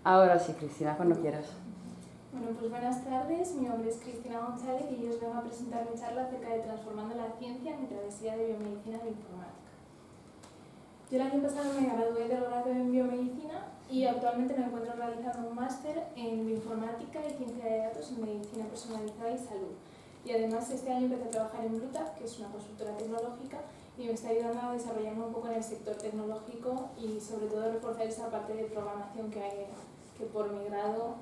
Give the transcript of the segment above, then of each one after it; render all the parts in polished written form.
Ahora sí, Cristina, cuando quieras. Bueno, pues buenas tardes, mi nombre es Cristina González y yo os vengo a presentar mi charla acerca de transformando la ciencia en mi travesía de biomedicina e bioinformática. Yo el año pasado me gradué del grado en biomedicina y actualmente me encuentro realizando un máster en bioinformática y ciencia de datos en medicina personalizada y salud. Y además este año empecé a trabajar en Bluetooth, que es una consultora tecnológica, y me está ayudando a desarrollarme un poco en el sector tecnológico y sobre todo reforzar esa parte de programación que por mi grado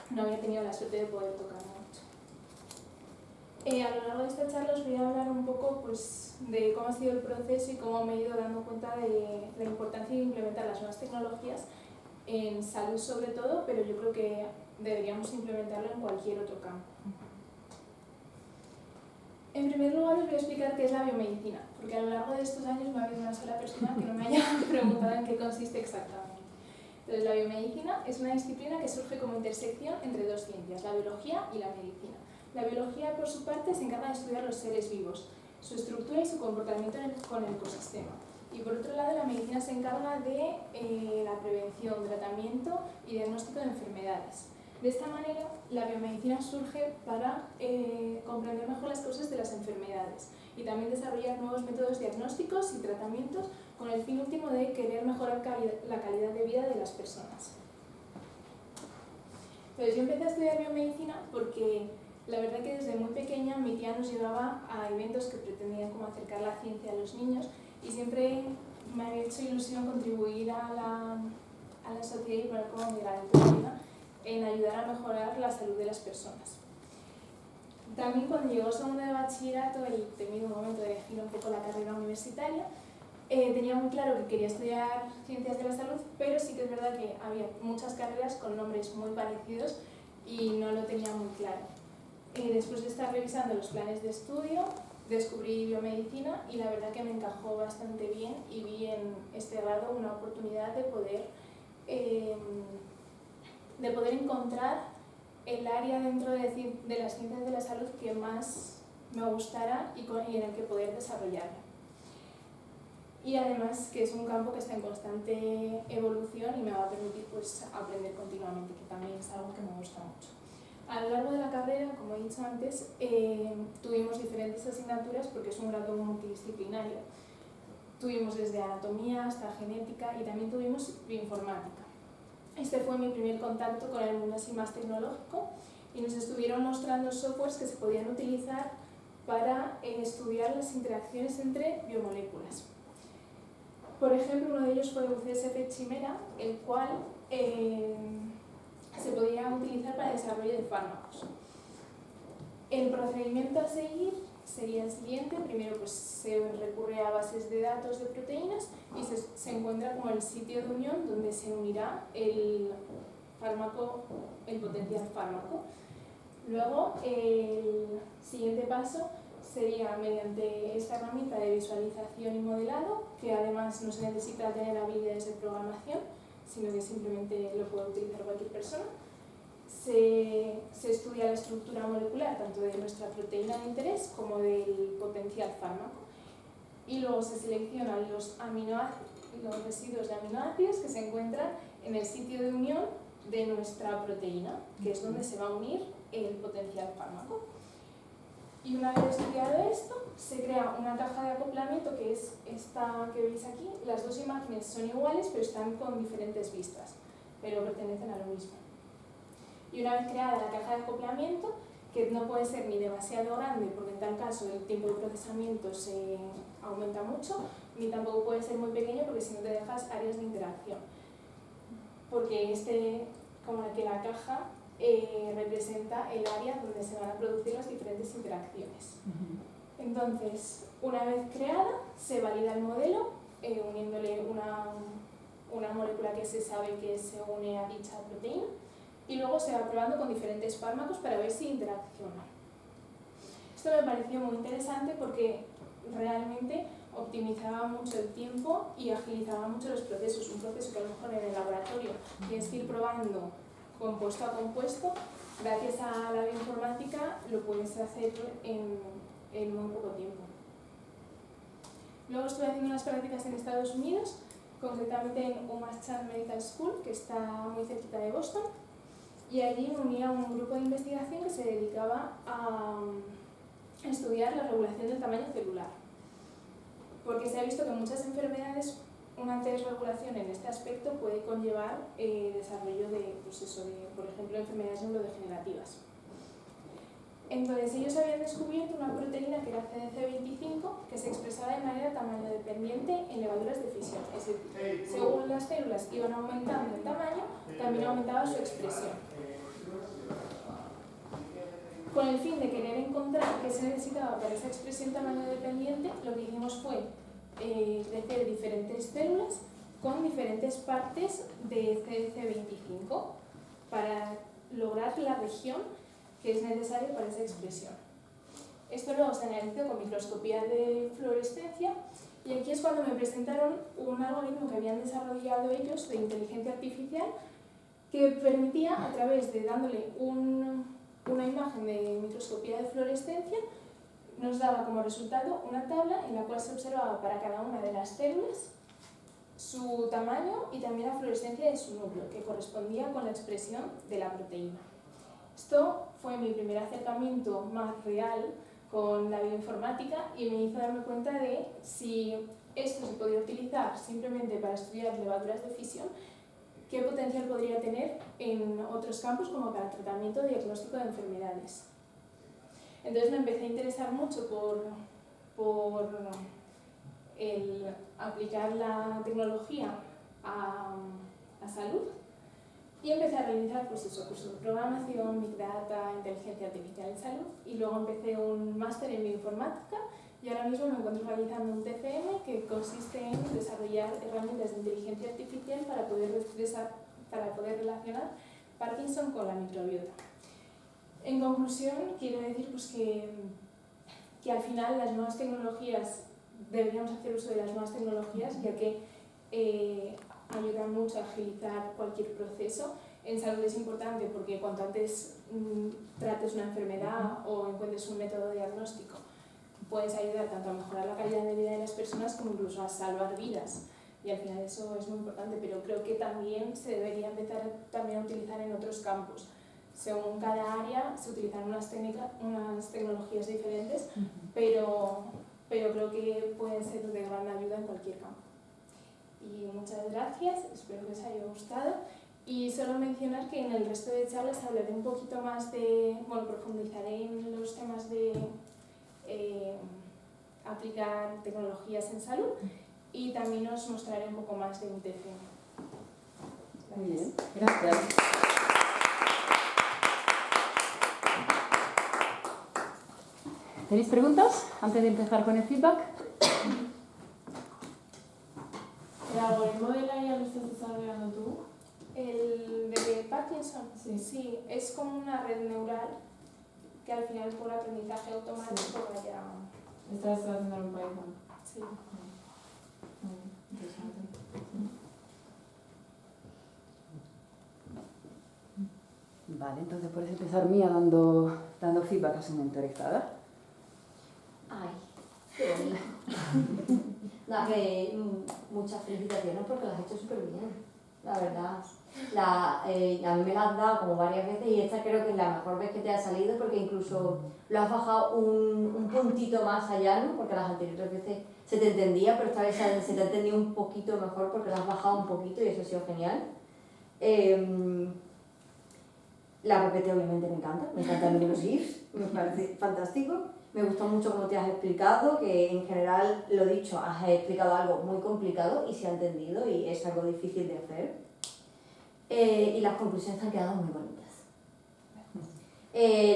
no había tenido la suerte de poder tocar mucho. A lo largo de esta charla os voy a hablar un poco pues, de cómo ha sido el proceso y cómo me he ido dando cuenta de la importancia de implementar las nuevas tecnologías en salud sobre todo, pero yo creo que deberíamos implementarlo en cualquier otro campo. En primer lugar os voy a explicar qué es la biomedicina, porque a lo largo de estos años no ha habido una sola persona que no me haya preguntado en qué consiste exactamente. Entonces, la biomedicina es una disciplina que surge como intersección entre dos ciencias, la biología y la medicina. La biología, por su parte, se encarga de estudiar los seres vivos, su estructura y su comportamiento con el ecosistema. Y por otro lado, la medicina se encarga de la prevención, tratamiento y diagnóstico de enfermedades. De esta manera, la biomedicina surge para comprender mejor las causas de las enfermedades y también desarrollar nuevos métodos diagnósticos y tratamientos con el fin último de querer mejorar la calidad de vida de las personas. Entonces, yo empecé a estudiar biomedicina porque la verdad que desde muy pequeña mi tía nos llevaba a eventos que pretendían como acercar la ciencia a los niños y siempre me había hecho ilusión contribuir a la sociedad y poner como mi granito de arena en ayudar a mejorar la salud de las personas. También cuando llegó segundo de bachillerato, el temido momento de elegir un poco la carrera universitaria, tenía muy claro que quería estudiar ciencias de la salud, pero sí que es verdad que había muchas carreras con nombres muy parecidos y no lo tenía muy claro. Después de estar revisando los planes de estudio, descubrí biomedicina y la verdad que me encajó bastante bien y vi en este grado una oportunidad de poder encontrar el área dentro de las ciencias de la salud que más me gustara y en el que poder desarrollarme. Y además que es un campo que está en constante evolución y me va a permitir pues, aprender continuamente, que también es algo que me gusta mucho. A lo largo de la carrera, como he dicho antes, tuvimos diferentes asignaturas porque es un grado multidisciplinario. Tuvimos desde anatomía hasta genética y también tuvimos bioinformática. Este fue mi primer contacto con el mundo así más tecnológico y nos estuvieron mostrando softwares que se podían utilizar para estudiar las interacciones entre biomoléculas. Por ejemplo, uno de ellos fue UCSF Chimera, el cual se podía utilizar para el desarrollo de fármacos. El procedimiento a seguir sería el siguiente. Primero pues, se recurre a bases de datos de proteínas y se encuentra como el sitio de unión donde se unirá el potencial fármaco. Luego, el siguiente paso sería mediante esta herramienta de visualización y modelado, que además no se necesita tener habilidades de programación, sino que simplemente lo puede utilizar cualquier persona. Se estudia la estructura molecular tanto de nuestra proteína de interés como del potencial fármaco y luego se seleccionan los residuos de aminoácidos que se encuentran en el sitio de unión de nuestra proteína, que es donde se va a unir el potencial fármaco. Y una vez estudiado esto, se crea una caja de acoplamiento que es esta que veis aquí. Las dos imágenes son iguales pero están con diferentes vistas, pero pertenecen a lo mismo. Y una vez creada la caja de acoplamiento, que no puede ser ni demasiado grande, porque en tal caso el tiempo de procesamiento se aumenta mucho, ni tampoco puede ser muy pequeño, porque si no te dejas áreas de interacción. Porque como que la caja representa el área donde se van a producir las diferentes interacciones. Entonces, una vez creada, se valida el modelo, uniéndole una molécula que se sabe que se une a dicha proteína, y luego se va probando con diferentes fármacos para ver si interacciona. Esto me pareció muy interesante porque realmente optimizaba mucho el tiempo y agilizaba mucho los procesos. Un proceso que a lo mejor en el laboratorio tienes que ir probando compuesto a compuesto, gracias a la bioinformática lo puedes hacer en muy poco tiempo. Luego estuve haciendo unas prácticas en Estados Unidos concretamente en Umashchan Medical School, que está muy cerquita de Boston, y allí me uní a un grupo de investigación que se dedicaba a estudiar la regulación del tamaño celular, porque se ha visto que muchas enfermedades, una desregulación en este aspecto puede conllevar desarrollo de, pues eso, de, por ejemplo, enfermedades neurodegenerativas. Entonces ellos habían descubierto una proteína que era CDC25 que se expresaba de manera tamaño dependiente en levaduras de fisión, es decir, según las células iban aumentando en tamaño, también aumentaba su expresión. Con el fin de querer encontrar qué se necesitaba para esa expresión tamaño dependiente, lo que hicimos fue crecer diferentes células con diferentes partes de CDC25 para lograr la región que es necesaria para esa expresión. Esto luego se analizó con microscopía de fluorescencia y aquí es cuando me presentaron un algoritmo que habían desarrollado ellos de inteligencia artificial que permitía, a través de dándole una imagen de microscopía de fluorescencia, nos daba como resultado una tabla en la cual se observaba para cada una de las células su tamaño y también la fluorescencia de su núcleo, que correspondía con la expresión de la proteína. Esto fue mi primer acercamiento más real con la bioinformática y me hizo darme cuenta de si esto se podía utilizar simplemente para estudiar levaduras de fisión, qué potencial podría tener en otros campos como para el tratamiento o diagnóstico de enfermedades. Entonces me empecé a interesar mucho por el aplicar la tecnología a salud y empecé a realizar cursos de programación, Big Data, inteligencia artificial en salud y luego empecé un máster en bioinformática y ahora mismo me encuentro realizando un TCM que consiste en desarrollar herramientas de inteligencia artificial para poder relacionar Parkinson con la microbiota. En conclusión, quiero decir pues, que al final las nuevas tecnologías, deberíamos hacer uso de las nuevas tecnologías, ya que ayudan mucho a agilizar cualquier proceso. En salud es importante porque cuanto antes trates una enfermedad o encuentres un método diagnóstico, puedes ayudar tanto a mejorar la calidad de vida de las personas como incluso a salvar vidas. Y al final eso es muy importante, pero creo que también se debería empezar también a utilizar en otros campos. Según cada área se utilizan unas tecnologías diferentes, pero creo que pueden ser de gran ayuda en cualquier campo. Y muchas gracias, espero que os haya gustado. Y solo mencionar que en el resto de charlas hablaré un poquito más profundizaré en los temas de aplicar tecnologías en salud y también os mostraré un poco más de mi TCM. Muy bien, gracias. ¿Tenéis preguntas antes de empezar con el feedback? ¿El algoritmo de la IA lo estás desarrollando tú? ¿El de Parkinson? Sí. Sí, es como una red neural que al final por aprendizaje automático vaya... Estás haciendo en Python. Sí. Muy interesante. Vale, entonces puedes empezar Mía dando feedback a su mentorizada. Ay, qué bonito. Nada, que muchas felicitaciones porque las has hecho súper bien, la verdad. A mí me la has dado como varias veces y esta creo que es la mejor vez que te ha salido porque incluso lo has bajado un puntito más allá, ¿no? Porque las anteriores veces se te entendía, pero esta vez se te ha entendido un poquito mejor porque la has bajado un poquito y eso ha sido genial. La PPT obviamente me encantan los GIFs, me parece fantástico. Me gustó mucho cómo te has explicado, que en general, lo dicho, has explicado algo muy complicado y se ha entendido y es algo difícil de hacer. Y las conclusiones te han quedado muy bonitas.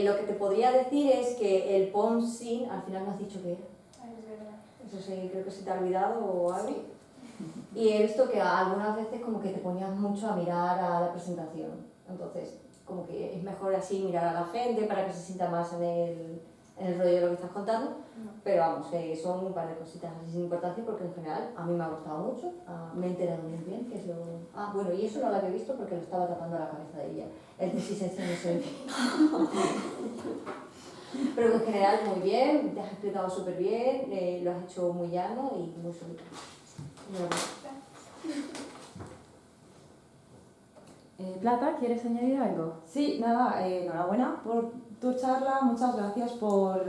Lo que te podría decir es que el POMSIN, al final me has dicho que era. Es verdad. Eso sí, creo que se te ha olvidado o algo. Sí. Y he visto que algunas veces como que te ponías mucho a mirar a la presentación. Entonces, como que es mejor así mirar a la gente para que se sienta más en el rollo de lo que estás contando. No. Pero vamos, son un par de cositas así sin importancia porque en general a mí me ha gustado mucho. Me he enterado muy bien, que es lo... bueno, y eso no lo había visto porque lo estaba tapando la cabeza de ella. El tesis ese no se ve. Pero en general muy bien, te has explicado súper bien, lo has hecho muy llano y muy sólido. Plata, ¿quieres añadir algo? Sí, nada, enhorabuena por tu charla, muchas gracias por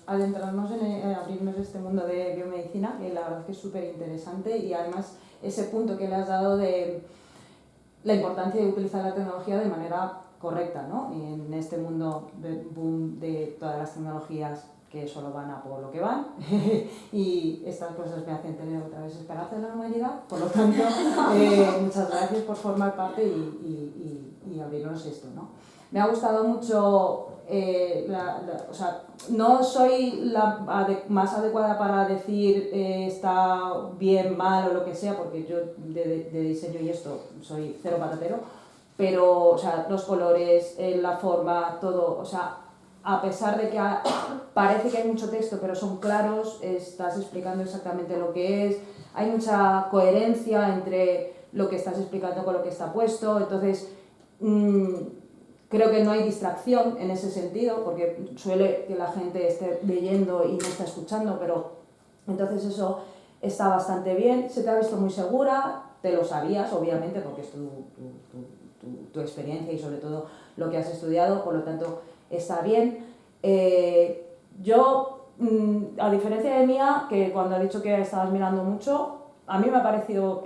adentrarnos en abrirnos este mundo de biomedicina, que la verdad es que es súper interesante, y además ese punto que le has dado de la importancia de utilizar la tecnología de manera correcta, ¿no? Y en este mundo de boom de todas las tecnologías que solo van a por lo que van y estas cosas me hacen tener otra vez esperanza en la humanidad. Por lo tanto, muchas gracias por formar parte y abrirnos esto, ¿no? Me ha gustado mucho, o sea, no soy la más adecuada para decir está bien, mal o lo que sea, porque yo de diseño y esto soy cero patatero, pero o sea, los colores, la forma, todo, o sea, a pesar de que parece que hay mucho texto, pero son claros, estás explicando exactamente lo que es, hay mucha coherencia entre lo que estás explicando con lo que está puesto, entonces creo que no hay distracción en ese sentido, porque suele que la gente esté leyendo y no está escuchando, pero entonces eso está bastante bien, se te ha visto muy segura, te lo sabías obviamente porque es tu experiencia y sobre todo lo que has estudiado, por lo tanto está bien. Yo, a diferencia de Mía, que cuando ha dicho que estabas mirando mucho, a mí me ha parecido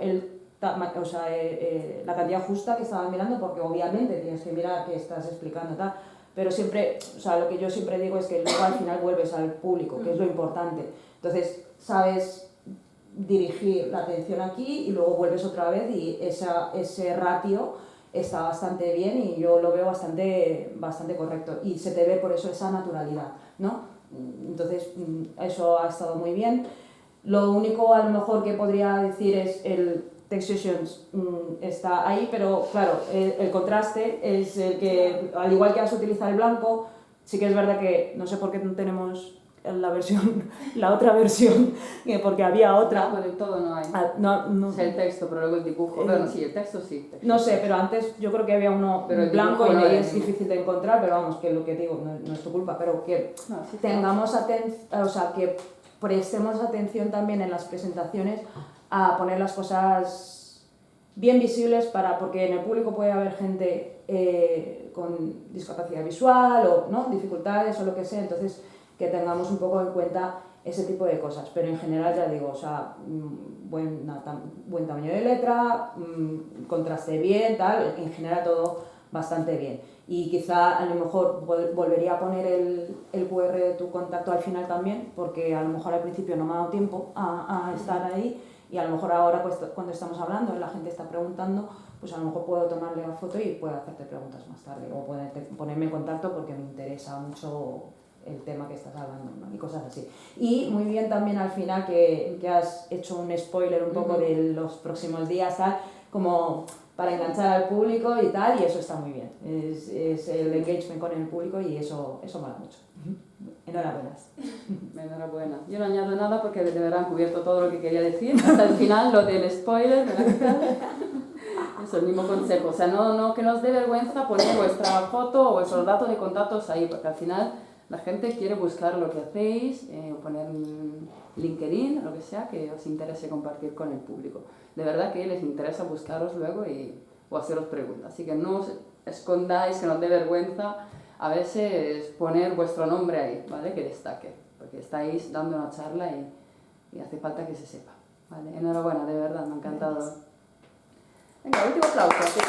la cantidad justa que estabas mirando, porque obviamente tienes que mirar qué estás explicando, tal, pero siempre, o sea, lo que yo siempre digo es que luego al final vuelves al público, que es lo importante. Entonces, sabes dirigir la atención aquí y luego vuelves otra vez y ese ratio está bastante bien y yo lo veo bastante correcto y se te ve por eso esa naturalidad, ¿no? Entonces eso ha estado muy bien. Lo único a lo mejor que podría decir es el Textutions está ahí, pero claro, el contraste es el que, al igual que has utilizado el blanco, sí que es verdad que no sé por qué no tenemos la otra versión, porque había otra. No, del todo no hay. No sé el texto, pero luego el dibujo. Bueno, sí, el texto sí. No sé, pero antes yo creo que había uno pero blanco y no ahí es difícil de encontrar, pero vamos, que lo que digo no es tu culpa, pero que tengamos atención, o sea, que prestemos atención también en las presentaciones a poner las cosas bien visibles porque en el público puede haber gente con discapacidad visual o ¿no? dificultades o lo que sea, entonces que tengamos un poco en cuenta ese tipo de cosas, pero en general ya digo, o sea, buen tamaño de letra, contraste bien, tal, en general todo bastante bien. Y quizá a lo mejor volvería a poner el QR de tu contacto al final también, porque a lo mejor al principio no me ha dado tiempo a estar ahí y a lo mejor ahora pues, cuando estamos hablando y la gente está preguntando, pues a lo mejor puedo tomarle la foto y puedo hacerte preguntas más tarde o ponerme en contacto porque me interesa mucho el tema que estás hablando, ¿no? Y cosas así. Y muy bien también al final que has hecho un spoiler un poco de los próximos días, tal, como para enganchar al público y tal, y eso está muy bien. Es el engagement con el público y eso mola mucho. Enhorabuena. Enhorabuena. Yo no añado nada porque de verdad han cubierto todo lo que quería decir. Hasta el final, lo del spoiler, ¿verdad? Eso, el mismo consejo. O sea, no que nos dé vergüenza poner vuestra foto o vuestros datos de contactos ahí, porque al final la gente quiere buscar lo que hacéis, o poner LinkedIn, lo que sea, que os interese compartir con el público. De verdad que les interesa buscaros luego o haceros preguntas. Así que no os escondáis, que no os dé vergüenza a veces poner vuestro nombre ahí, ¿vale? Que destaque, porque estáis dando una charla y hace falta que se sepa, ¿vale? Enhorabuena, de verdad, me ha encantado. Venga, último aplauso.